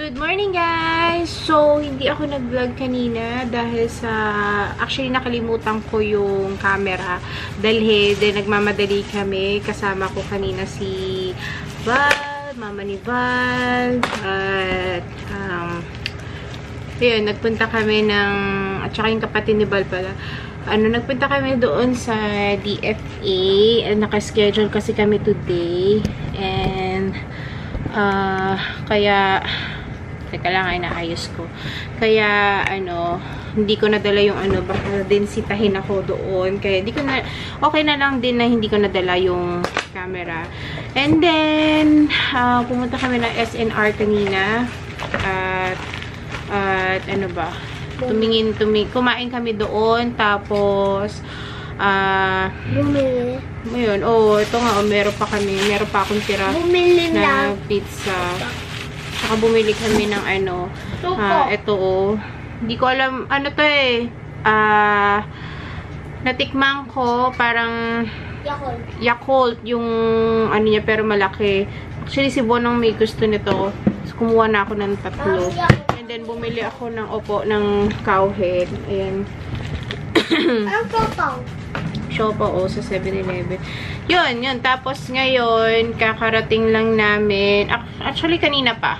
Good morning guys! So, hindi ako nag-vlog kanina dahil sa... Actually, nakalimutan ko yung camera. Dalhin, then nagmamadali kami. Kasama ko kanina si Val, mama ni Val. At, yun, nagpunta kami ng... At saka yung kapatid ni Val pala. Nagpunta kami doon sa DFA. Nakaschedule kasi kami today. And, kaya... Teka lang, ay naayos ko. Kaya, hindi ko nadala yung baka din sitahin ako doon. Kaya, okay na lang din na hindi ko nadala yung camera. And then, pumunta kami ng SNR kanina. At ano ba? Kumain kami doon. Tapos, bumili. Ngayon, ito nga, meron pa akong tira na pizza. Saka bumili kami ng ito hindi ko alam, to natikman ko, parang Yakult, yung niya, pero malaki. Actually, si Bonong may gusto nito. So, kumuha na ako ng 3. And then, bumili ako ng cowhead. Ayan. Siopaw, sa 7-Eleven. Yun. Tapos, ngayon, kakarating lang namin. Actually, kanina pa.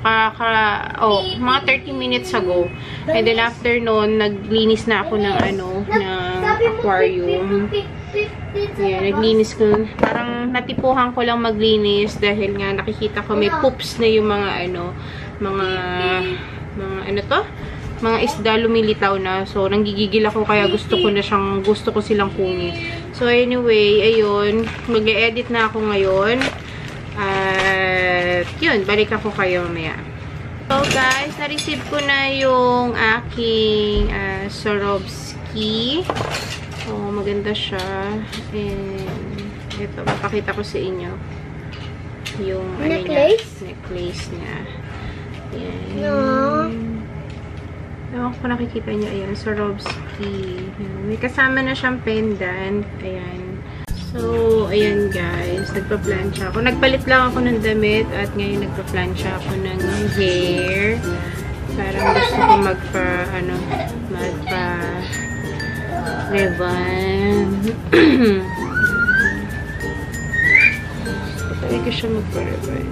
Mga 30 minutes ago. And then, after nun, naglinis na ako ng aquarium. Ayan, naglinis ko. Parang natipuhan ko lang maglinis dahil nga nakikita ko may poops na yung mga isda lumilitaw na. So, nanggigigil ako kaya gusto ko silang kunin. So, anyway, ayun. Mag-e-edit na ako ngayon. At, yun. Balik ako kayo mamaya. So, guys, na-receive ko na yung aking Swarovski. So, maganda siya. And, ito. Papakita ko sa inyo. Yung, necklace niya. Ayan. Ewan ko nakikita niyo, ayan, Swarovski. May kasama na siyang pendant. Ayan. So, ayan guys, nagpa-plancha ako. Nagpalit lang ako ng damit at ngayon nagpa-plancha ako ng hair. Parang gusto ko magpa-revan. Pwede ko siya magpa-revan.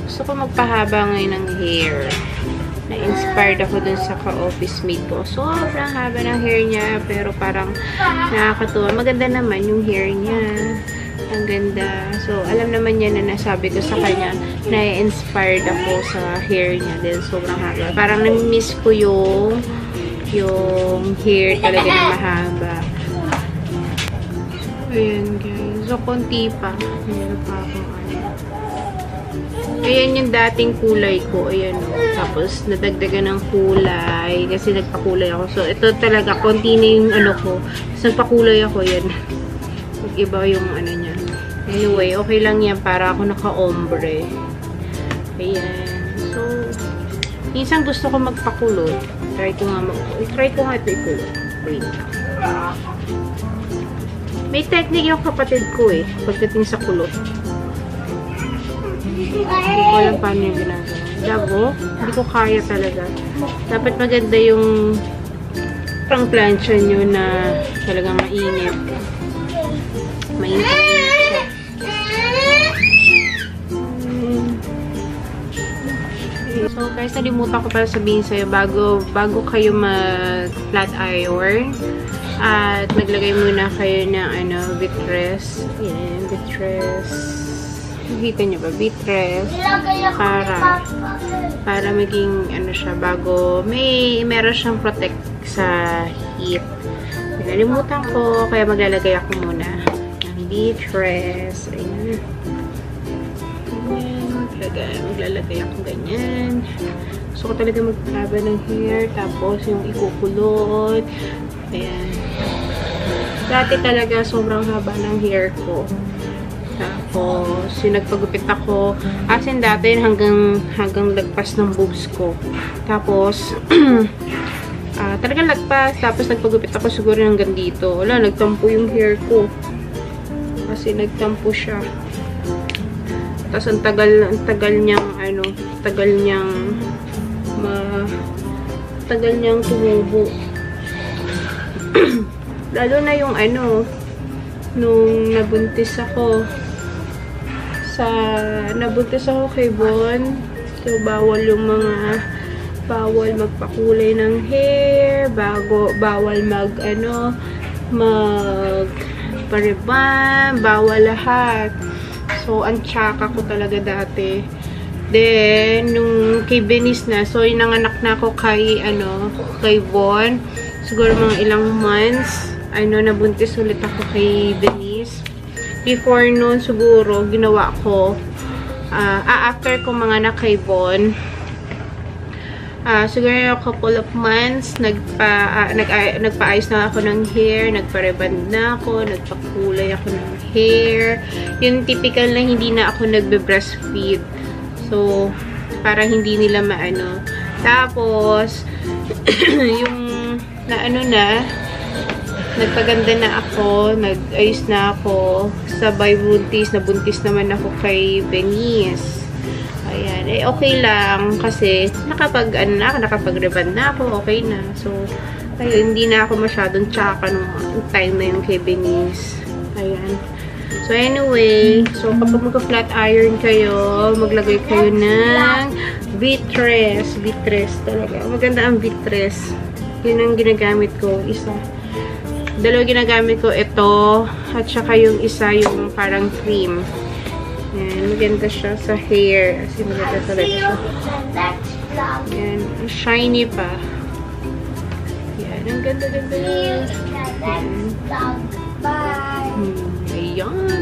Gusto ko magpahaba ngayon ng hair. Na-inspired ako dun sa ka-office mate ko. Sobrang haba ng hair niya, pero parang nakakatuwa. Maganda naman yung hair niya. Ang ganda. So, alam naman niya na nasabi ko sa kanya, na-inspired ako sa hair niya. Dahil sobrang haba. Parang nami-miss ko yung hair talaga na mahaba. Ayan, guys. So, konti pa. Meron pa ako Ayan yung dating kulay ko. Ayan o. Tapos, nadagdagan ng kulay. Kasi nagpakulay ako. So, ito talaga. Konti na yung ko. Tapos, nagpakulay ako. Yan. Mag-iba yung niya. Anyway, okay lang yan. Para ako naka-ombre. Ayan. So, minsan gusto ko magpakulot. Try ko nga ito ikulot. Wait. May technique yung kapatid ko pagdating sa kulot. Hindi ko alam paano yung ginagawa. Labo, hindi ko kaya talaga. Dapat maganda yung pang-plancha nyo na talagang mainit. Mainit siya. So guys, nalimutan ko pala sabihin sa'yo, bago kayo mag-flat iron, at maglagay muna kayo ng Vitress. Ayan, Vitress. Nakita nyo ba? Vitress. Para maging siya, bago meron siyang protect sa heat. Nalimutan ko, kaya maglalagay ako muna ng Vitress. Ayan. Maglalagay ako ganyan. Gusto ko talaga magpahaba ng hair, tapos yung ikukulot. Ayan. Dati talaga sobrang haba ng hair ko. Tapos, yung nagpagupit ako, as in dati, hanggang lagpas ng boobs ko. Tapos, talagang lagpas. Tapos, nagpagupit ako siguro hanggang dito. Wala, nagtampo yung hair ko. Kasi nagtampo siya. Tas ang tagal niyang tagal niyang tumubo. Lalo na yung nung nabuntis ako kay Bon. So, bawal magpakulay ng hair, bawal magpariban, bawal lahat. So, ang tsaka ko talaga dati. Then, nung kay Venice na, so, nanganak na ako kay Von. Siguro mga ilang months, nabuntis ulit ako kay Venice. Before noon, siguro, ginawa ko, after ko manganak kay Von, siguro a couple of months, nagpa-ayos na ako ng hair, nagpa-reband na ako, nagpakulay ako ng hair. Yung typical na hindi na ako nagbe-breastfeed. So, para hindi nila Tapos, yung nagpaganda na ako, nag-ayos na ako, sabay nabuntis naman ako kay Venice. Ayan, okay lang kasi nakapag-reband na ako, okay na. So, ayun, hindi na ako masyadong tsaka nung time na yung kay Venice. Ayan. So, anyway, kapag magka-flat iron kayo, maglagay kayo ng Vitress. Vitress talaga. Maganda ang Vitress. Yun ang ginagamit ko. Dalawa ginagamit ko. Ito. At saka yung isa, yung parang cream. Yan. Maganda siya sa hair. Kasi maganda talaga siya. Yan. Shiny pa. Yan. Ang ganda-ganda niya. Ayan.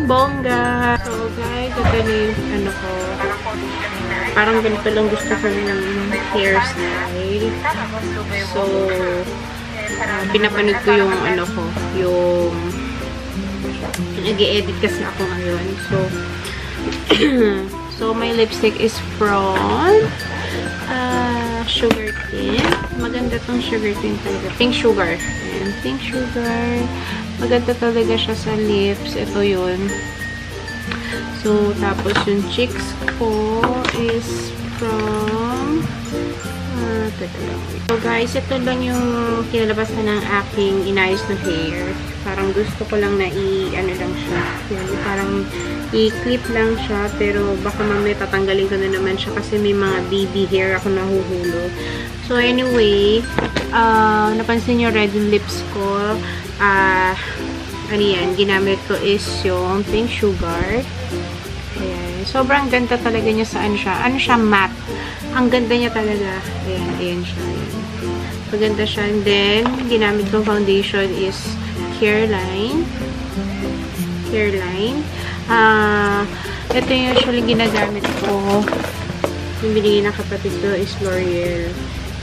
Bongga. So, guys, ito na yung ko. Parang ganito lang gusto ko ng hairstyle. So, pinapanood ko yung yung nag-i-edit kasi ako ngayon. So my lipstick is from Sugar Tint. Maganda tong Sugar Tint talaga. Pink Sugar. Ayan, Pink Sugar. Maganda talaga siya sa lips. Ito yun. So, tapos yung cheeks ko is from so guys, ito lang yung kinalabasan ng aking inayos na hair. Parang gusto ko lang na lang siya. Yan, parang i-clip lang siya. Pero baka mamaya tatanggalin ko na naman siya kasi may mga baby hair ako nahuhulog. So anyway, napansin nyo red lips ko. Yan, ginamit ko is yung Pink Sugar. Ayan. Sobrang ganda talaga niya sa ano siya, matte. Ang ganda niya talaga. Ayan siya. Ayan. Maganda siya. And then, ginamit kong foundation is Careline. Ito yung usually ginagamit ko. Yung binigay ng kapatid ko is L'Oreal.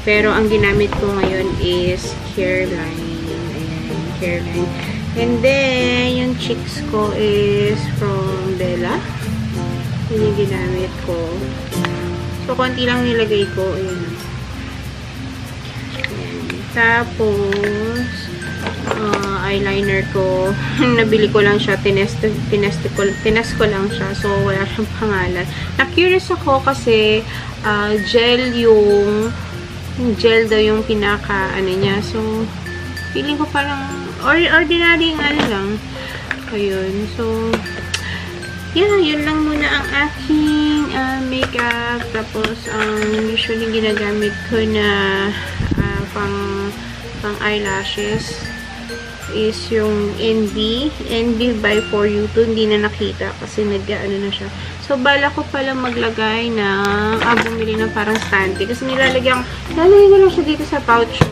Pero, ang ginamit ko ngayon is Careline. Ayan, Careline. And then, yung cheeks ko is from Bella. Yun yung ginamit ko. So, konti lang nilagay ko. Ayan. Tapos, eyeliner ko. Nabili ko lang siya. Tinest ko lang siya. So, wala siyang pangalan. Na-curious ako kasi gel daw yung pinaka niya. So, feeling ko parang ordinary lang. Ayun. So, yeah, yun lang muna ang aking makeup. Tapos, usually ginagamit ko na pang eyelashes is yung NB by For You. Hindi na nakita kasi nag-ano na siya. So, bala ko pala maglagay ng bumili ng parang stante. Kasi nilalagay ko lang siya dito sa pouch.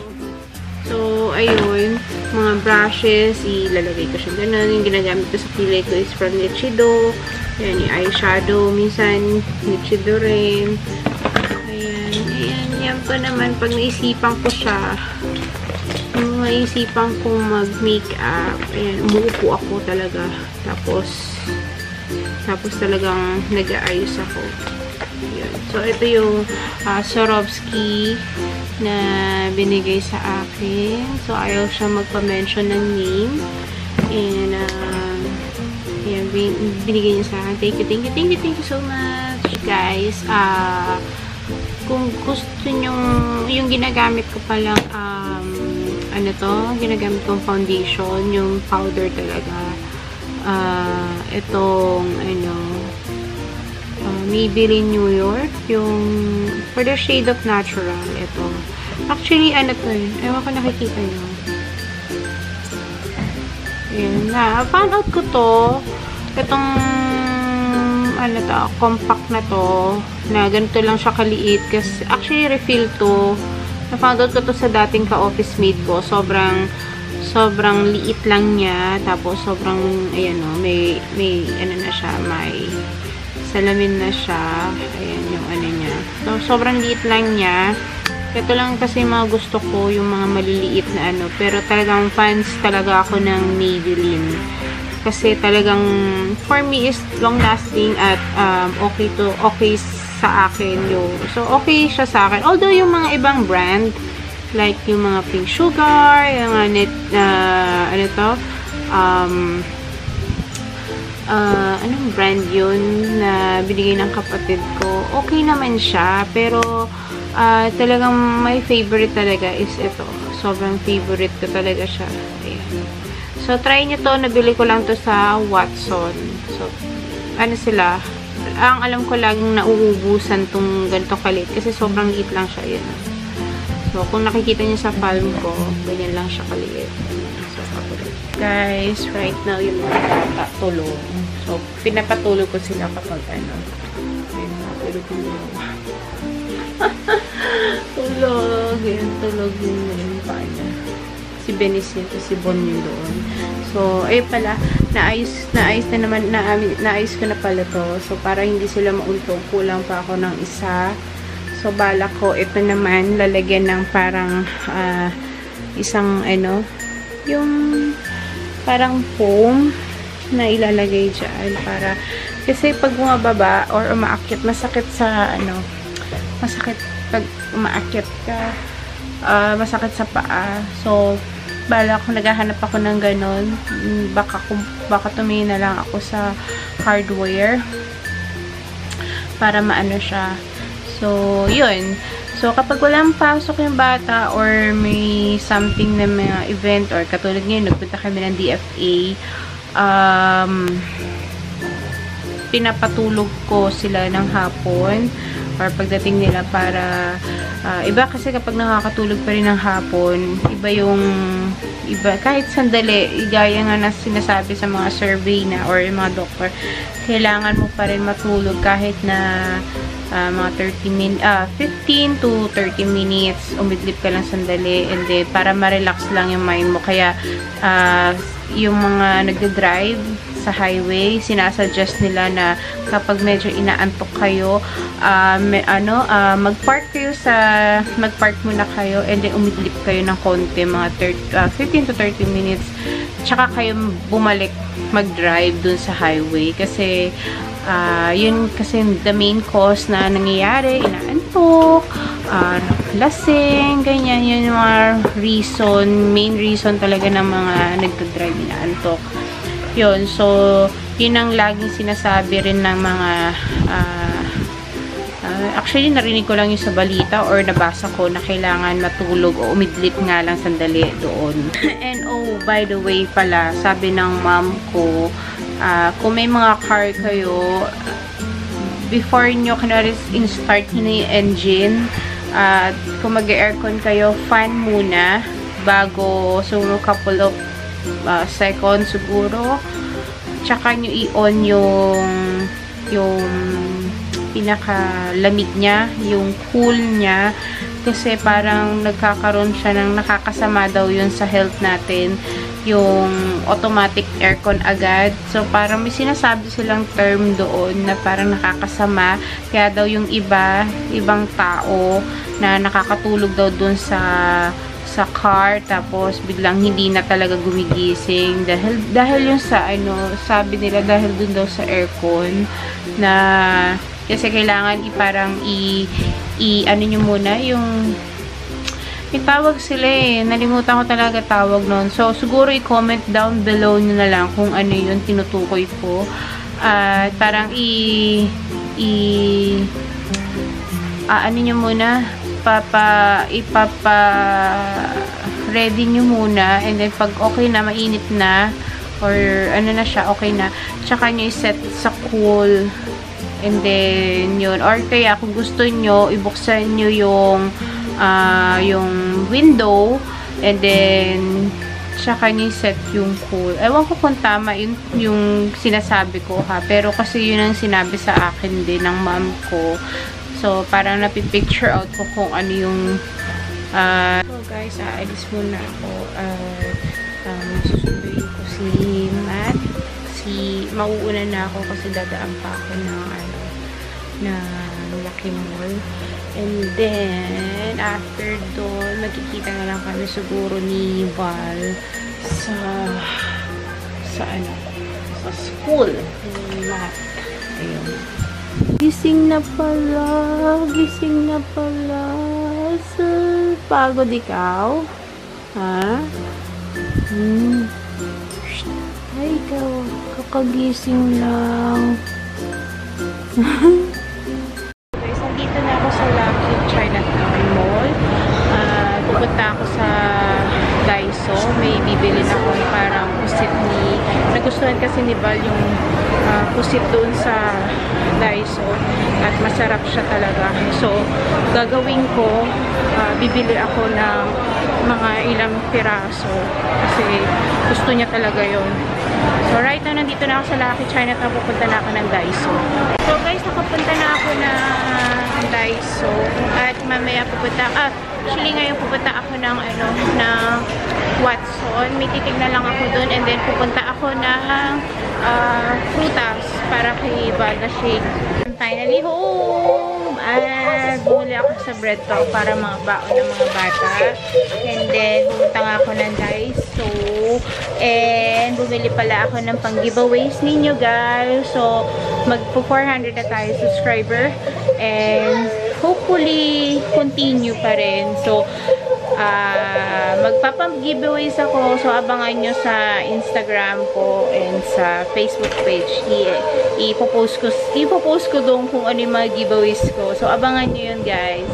So, ayun. Mga brushes, ilalagay ko siya ganun. Yung ginagamit ko sa kilay ko is from Nichido. Ayan, yung eyeshadow. Minsan, Nichido rin. Ayan. Yan po naman. Pag naisipan ko siya, naisipan kong mag-makeup. Ayan, umuupo ako talaga. Tapos talagang nag-aayos ako. Ayan. So, ito yung Swarovski na binigay sa akin. So, ayaw siya magpa-mention ng name. And, ayan, binigay niyo sa akin. Thank you so much, guys. Kung gusto niyo, yung ginagamit ko palang, ano to, ginagamit kong foundation, yung powder talaga. Itong, ano, Maybelline New York, yung, for the shade of natural, ito. Actually, ano to eh, ewan ko nakikita nyo. Ayan na. Found out ko to. Itong, ano to, compact na to. Na ganito lang siya kaliit. Kasi, actually, refill to. Na-found out ko to sa dating ka-office mate ko. Sobrang liit lang niya. Tapos, sobrang, ayan o, may, ano na siya, may salamin na siya. Ayan yung ano niya. So, sobrang liit lang niya. Ito lang kasi mga gusto ko, yung mga maliliit na ano. Pero talagang fans talaga ako ng Maybelline. Kasi talagang, for me, is long-lasting at okay sa akin yung. So, okay siya sa akin. Although, yung mga ibang brand, like yung mga Pink Sugar, yung ano to, anong brand yun na binigay ng kapatid ko. Okay naman siya, pero talagang my favorite talaga is ito. Sobrang favorite ko talaga siya. Ayan. So, try nyo to. Nabili ko lang to sa Watson. So, ano sila? Ang alam ko laging nauubusan tong ganito kalit. Kasi sobrang liit lang siya. Ayan. So, kung nakikita nyo sa palm ko, ganyan lang siya kaliit. So, guys, right now, yung mga bata tulog. So, pinapatulog ko sila kapag ano. Ayun, natulog ko nila. Tulog. Ayan, tulog yung pa niya. Si Benicio, si Bon yun doon. So, ayun pala, naayos na naman, naayos ko na pala to. So, para hindi sila mauntog, kulang pa ako ng isa. So, balak ko, ito naman, lalagyan ng parang, isang, ano, yung, parang foam na ilalagay dyan. Para, kasi pag bumababa or umaakyat, masakit sa, ano, masakit pag umaakyat ka, masakit sa paa. So, balak ko, naghahanap ako ng ganon. Baka tumingin na lang ako sa hardware para maano siya. So, yun. So, kapag walang pasok yung bata or may something na mga event or katulad ngayon, nagpunta kami ng DFA, pinapatulog ko sila ng hapon or pagdating nila para iba kasi kapag nakakatulog pa rin ng hapon, iba kahit sandali, gaya nga na sinasabi sa mga survey na or yung mga doctor, kailangan mo pa rin matulog kahit na mga 15 to 30 minutes, umidlip ka lang sandali and then para ma-relax lang yung mind mo. Kaya yung mga nagde-drive sa highway, sinasuggest nila na kapag medyo inaantok kayo, mag-park muna kayo and then umidlip kayo ng konti, mga 15 to 30 minutes, tsaka kayo bumalik mag-drive dun sa highway. Kasi yun kasi the main cause na nangyayari, inaantok, lasing, ganyan, yun yung mga main reason talaga ng mga nagdadrive, inaantok. Yun, so, yun ang laging sinasabi rin ng mga, actually, narinig ko lang yung sa balita or nabasa ko na kailangan matulog o umidlip nga lang sandali doon. And oh, by the way pala, sabi ng mom ko, kung may mga car kayo, before nyo start nyo na yung engine, kung mag-aircon kayo, fan muna bago, so couple of seconds siguro, tsaka nyo i-on yung pinakalamig niya, yung cool niya, kasi parang nagkakaroon siya ng nakakasama daw yun sa health natin, yung automatic aircon agad. So, parang may sinasabi silang term doon na parang nakakasama. Kaya daw yung ibang tao na nakakatulog daw doon sa car, tapos biglang hindi na talaga gumigising. Dahil yung sa, sabi nila dahil doon daw sa aircon na, kasi kailangan parang ano nyo muna, yung May tawag sila eh. Nalimutan ko talaga tawag nun. So, siguro i-comment down below nyo na lang kung ano yung tinutukoy ko. At parang ano nyo muna, ready nyo muna, and then pag okay na, mainit na, or ano na siya, okay na, tsaka nyo i-set sa cool, and then yun, or kaya kung gusto nyo, ibuksan nyo yung window, and then tsaka nyo i-set yung cool. Ewan ko kung tama yung sinasabi ko ha, pero kasi yun ang sinabi sa akin din ng mom ko. So, parang napipicture out ko kung ano yung so guys, aalis muna ako. Susunduin ko si Matt. Mauuna na ako kasi dadaan pa ako ng Lucky Mall. And then, after doon, magkikita na lang kami siguro ni Val sa school ni Matt. Ayun. Gising na pala. Sir, pagod ikaw? Ha? Ay, ikaw. Kakagising lang. Guys, nandito na ako sa Lucky Chinatown Mall. Pupunta ako sa Daiso. May bibili na akong parang pusit nagustuhan kasi ni Val yung pusit doon sa Daiso. At masarap siya talaga. So, gagawin ko, bibili ako ng mga ilang piraso. Kasi gusto niya talaga yon. So, right now, nandito na ako sa Lucky Chinatown. Pupunta na ako ng Daiso. So, guys, nakapunta na ako ng Daiso. At mamaya actually, ngayon pupunta ako ng Watson. May titignan lang ako doon. And then, pupunta ako ng frutas para kay Val na shake. Finally home! At bumuli ako sa bread talk para mga baon ng mga bata. And then, pumunta nga ako ng Daiso. And, bumili pala ako ng pang-giveaways ninyo, guys. So, magpo-400 na tayo subscriber. And, hopefully, continue pa rin. So, magpapag-giveaways ako. So, abangan nyo sa Instagram ko and sa Facebook page. Ipopost ko doon kung ano yung mga giveaways ko. So, abangan nyo yun, guys.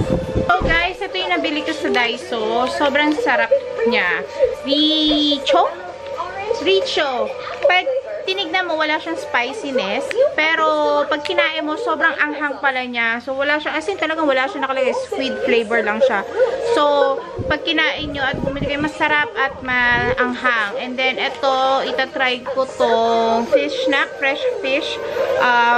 So, guys, ito yung nabili ko sa Daiso. Sobrang sarap niya. Richo. Pag tinignan mo, wala siyang spiciness. Pero, pag kinain mo, sobrang anghang pala niya. So, wala siya, as in talagang wala siya nakalagay. Sweet flavor lang siya. So, pag kinain nyo at bumili kayo, masarap at maanghang. And then, ito, itatry ko tong fish snack, fresh fish,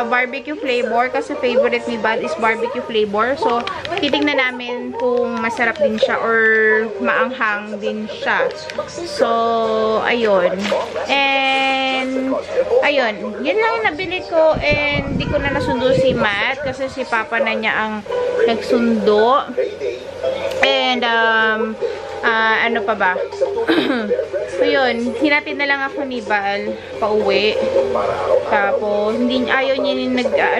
barbecue flavor. Kasi favorite ni Bad is barbecue flavor. So, titignan namin kung masarap din siya or maanghang din siya. So, ayun. And, ayun. Yun lang yung nabili ko. And, di ko na nasundo si Matt. Kasi si Papa na niya ang nagsundo. And, ano pa ba? So, yun. Hinatid na lang ako ni Val pauwi. Tapos, ayaw niya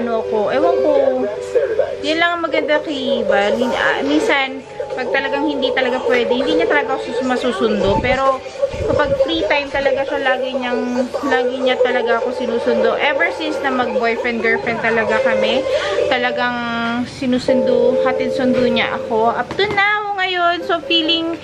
ako. Ewan ko. Yan lang ang maganda kay Val. Minsan, pag talagang hindi talaga pwede, hindi niya talaga ako masusundo. Pero, kapag free time talaga siya, lagi niya talaga ako sinusundo. Ever since na mag-boyfriend-girlfriend talaga kami, talagang hatid-sundo niya ako. Up to now, ngayon. So, feeling,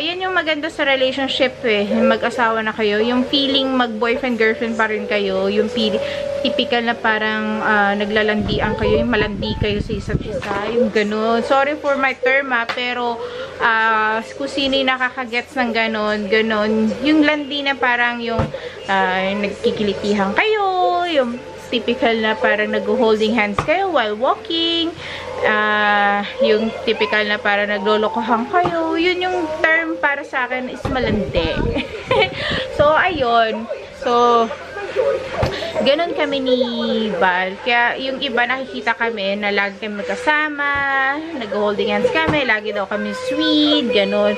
yan yung maganda sa relationship eh. Mag-asawa na kayo. Yung feeling mag-boyfriend-girlfriend pa rin kayo. Yung feeling, typical na parang naglalandian kayo. Yung malandi kayo sa isa't isa. Yung ganun. Sorry for my term pero kung sino yung nakakagets ng ganun. Yung landi na parang yung nagkikilitihan kayo. Yung typical na parang nag-holding hands kayo while walking. Yung typical na parang naglolokohan kayo. Yun yung term para sa akin is malandi. So, ayun. So, ganun kami ni Val. Kaya yung iba nakikita kami na lagi kami magkasama, nag-holding hands kami, lagi daw kami sweet, ganun.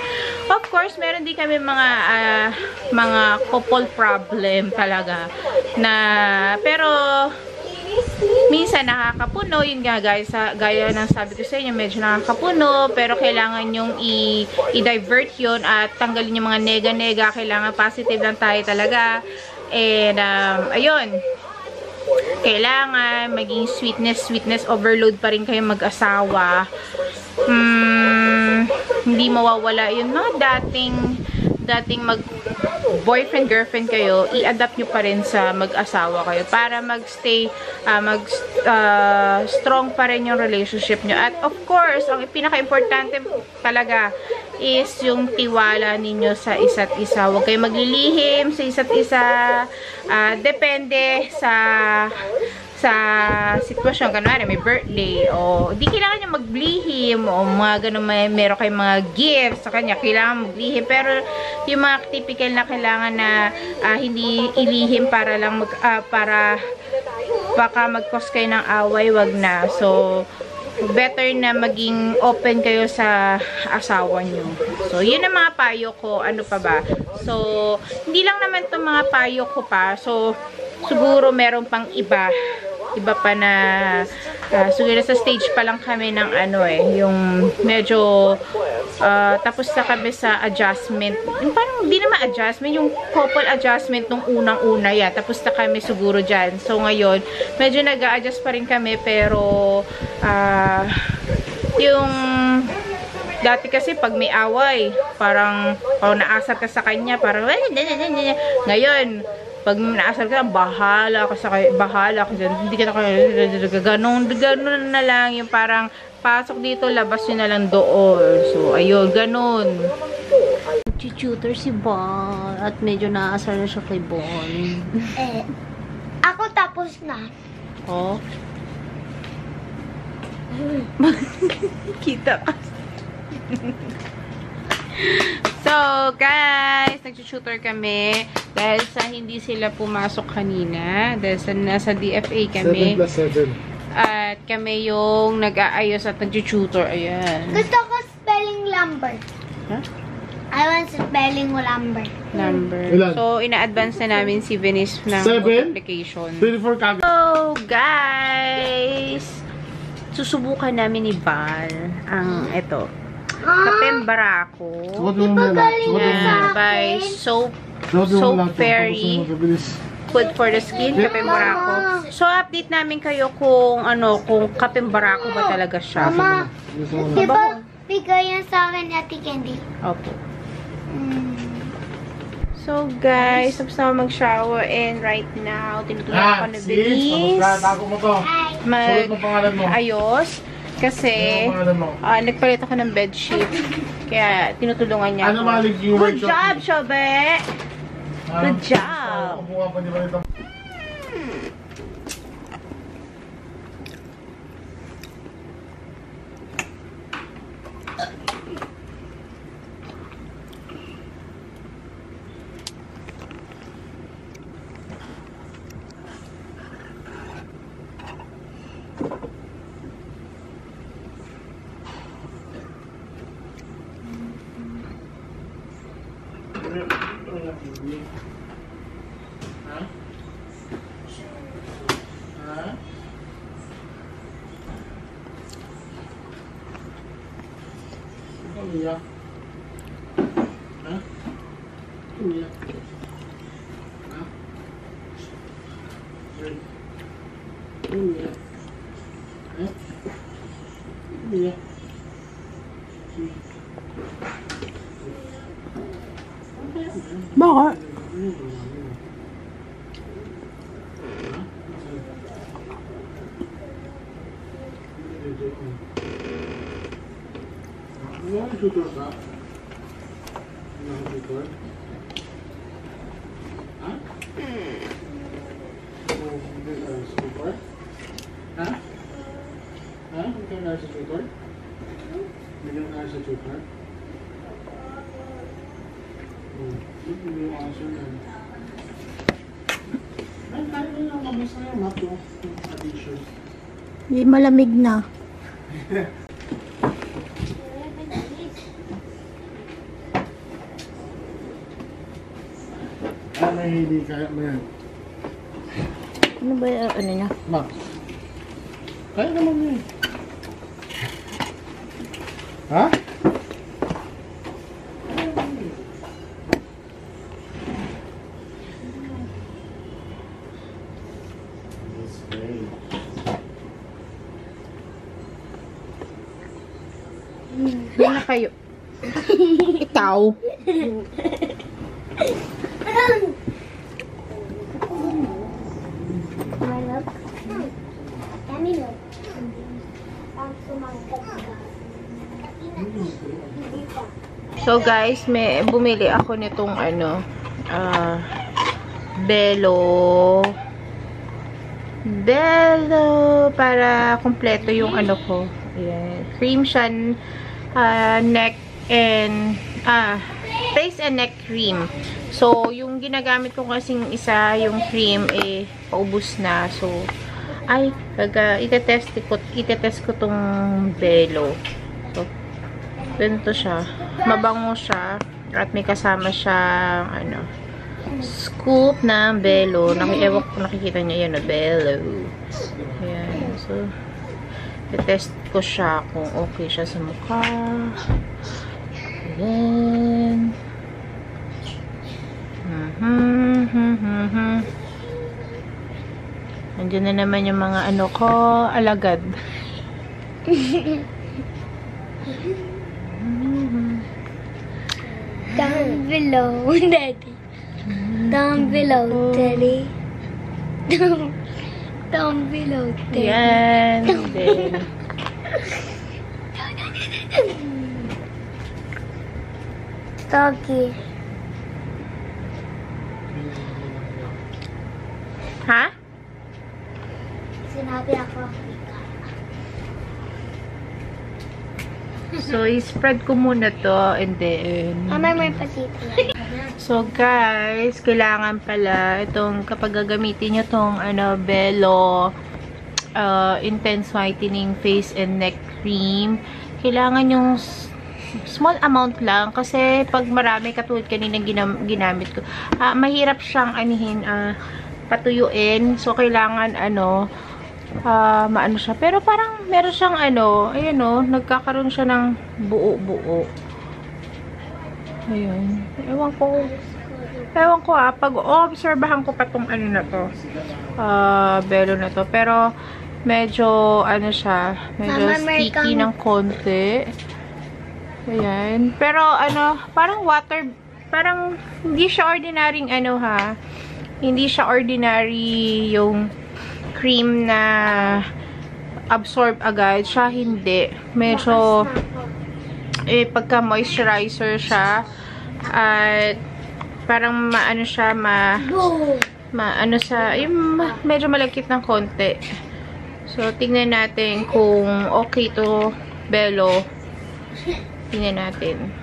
Of course, meron din kami mga couple problem talaga. Pero, minsan nakakapuno, yun nga guys, gaya ng sabi ko sa inyo, medyo nakakapuno, pero kailangan yung i-divert yun at tanggalin yung mga nega-nega, kailangan positive lang tayo talaga. And, ayun, kailangan maging sweetness overload pa rin kayo mag-asawa. Hindi mawawala yun mga dating mag boyfriend girlfriend kayo, i-adapt nyo pa rin sa mag-asawa kayo para magstay strong pa rin yung relationship nyo. At of course, ang pinaka-importante talaga is yung tiwala ninyo sa isa't isa. Huwag kayo maglilihim sa isa't isa. Depende sa sitwasyon. Kanwari, may birthday, o di kailangan nyo maglihim, o mga ganun, meron kayong mga gifts sa kanya, kailangan maglihim. Pero yung mga typical na kailangan na hindi ilihim para lang para baka mag-cause kayo ng away, wag na. So, better na maging open kayo sa asawa nyo. So, yun ang mga payo ko. Ano pa ba? So, hindi lang naman itong mga payo ko pa. So, siguro meron pang iba pa na siguro sa stage pa lang kami ng yung medyo tapos na kami sa adjustment. Yung parang hindi naman adjustment, yung couple adjustment nung unang-una yan. Tapos na kami siguro dyan. So ngayon, medyo nag-a-adjust pa rin kami, pero yung dati kasi pag may away, parang naasar ka sa kanya, parang ngayon pag naasar ka, bahala ka dyan. Hindi ka na ganun na lang. Yung parang, pasok dito, labas yun na lang doon. So, ayun, ganun. Tutor si Bon. At medyo naasar na siya kay Bon. Ako tapos na. Oh? Kita ka. So, guys, nag-tutor kami dahil sa hindi sila pumasok kanina. Dahil sa nasa DFA kami. 7+7. At kami yung nag-aayos at nag-tutor. Ayan. Gusto ko spelling lumber. Huh? I want spelling lumber. Ilan? So, ina-advance na namin si Venice ng 7? multiplication. 24 kagad. So, guys, susubukan namin ni Val ang ito. Kapeng barako. By Soap Fairy. Good for the skin. Kapeng barako. So, update namin kayo kung kung kapeng barako ba talaga siya. Mama, di ba bigay yan sa akin ni Ate Candy? Opo. So, guys, tapos na mag-shower, and right now, tinutulungan ko na Venice. Ayos. Kasi, nagpalit ako ng bedsheet. Kaya, tinutulungan niya ako. Good job, Shobe! Good job! Bakit? Tutor ka? Tutor? Ha? Hindi ka sa tutor? Ha? Ha? Hindi ka na sa tutor? Hindi ka na sa tutor? Hindi yung answer yan. Ay, kaya nyo lang mabisa yung map yung addition. Hindi malamig na. May hindi kaya mo yan. Ano ba yung niya? Map. Kaya naman yun. Ha? Hindi na kayo. Ikaw. So guys, bumili ako nitong Belo para kumpleto yung ko. Ayan. Cream siya, neck and face and neck cream. So yung ginagamit ko kasing isa, yung cream paubos na. So itetest ko tong Belo. So ganito siya. Mabango siya at may kasama siyang scoop ng Belo. Ewan ko nakikita niyo yan na Belo. Ayan. So i-test ko siya kung okay siya sa mukha. Ayan. Nandiyan na naman yung mga ko, alagad. Down below, Daddy. Down below, Daddy. Down below, Daddy. Yan. Then, Doggy. ha? Sinabi ako. So, i-spread ko muna to and then... Mama, may pasito. So, guys, kailangan pala itong kapag gagamitin nyo tong Belo Intense Whitening Face and Neck Cream, kailangan yung small amount lang kasi pag marami katulad kanina ginamit ko, mahirap siyang patuyuin. So, kailangan maano siya. Pero parang meron siyang ayun nagkakaroon siya ng buo-buo. Ayun. Ewan ko pag obserbahan ko pa tong na to. Belo na to. Pero medyo siya, medyo sticky ng konti. Ayan. Pero parang parang hindi siya ordinaryong hindi siya ordinary yung cream na absorb agad. Siya hindi. Medyo pagka moisturizer siya at parang siya yung medyo malagkit ng konti. So tingnan natin kung okay to Belo. Tingnan natin.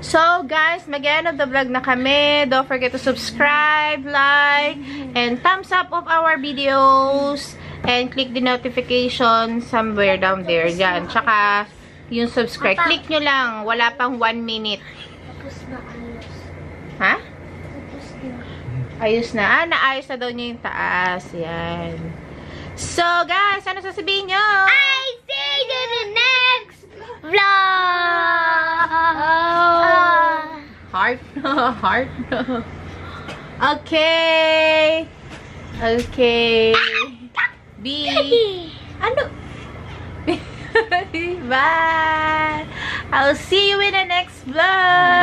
So, guys, mag-end of the vlog na kami. Don't forget to subscribe, like, and thumbs up of our videos. And click the notification somewhere down there. Diyan. Tsaka, yung subscribe. Click nyo lang. Wala pang 1 minute. Tapos na ayos. Ha? Tapos na. Ayos na. Naayos na daw niya yung taas. Yan. So, guys, ano sasabihin nyo? I see you in the next vlog! Heart. Heart. Okay. Okay. B. Ano? Bye. I'll see you in the next vlog.